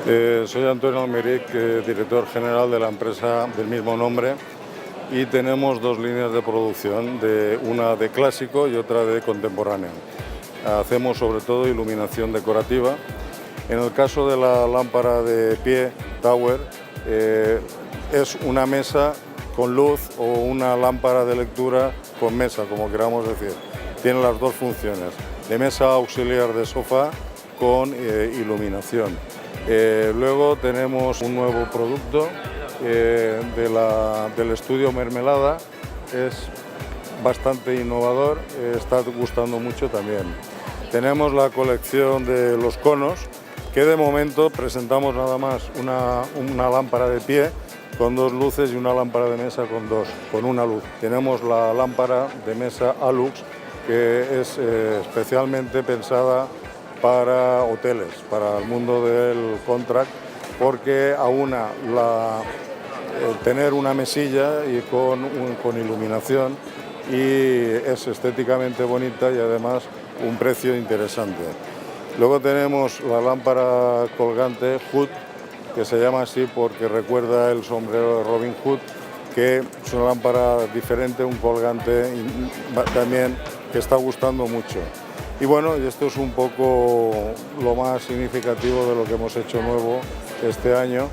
Soy Antonio Almeric, director general de la empresa del mismo nombre, y tenemos dos líneas de producción, una de clásico y otra de contemporáneo. Hacemos sobre todo iluminación decorativa. En el caso de la lámpara de pie, Tower, es una mesa con luz o una lámpara de lectura con mesa, como queramos decir. Tiene las dos funciones, de mesa auxiliar de sofá con iluminación. Luego tenemos un nuevo producto del estudio Mermelada. Es bastante innovador, está gustando mucho también. Tenemos la colección de los conos, que de momento presentamos nada más una lámpara de pie con dos luces y una lámpara de mesa con una luz. Tenemos la lámpara de mesa Alux, que es especialmente pensada para hoteles, para el mundo del contract, porque aúna tener una mesilla y con iluminación, y es estéticamente bonita y además un precio interesante. Luego tenemos la lámpara colgante Hood, que se llama así porque recuerda el sombrero de Robin Hood, que es una lámpara diferente, un colgante también que está gustando mucho. Y bueno, y esto es un poco lo más significativo de lo que hemos hecho nuevo este año.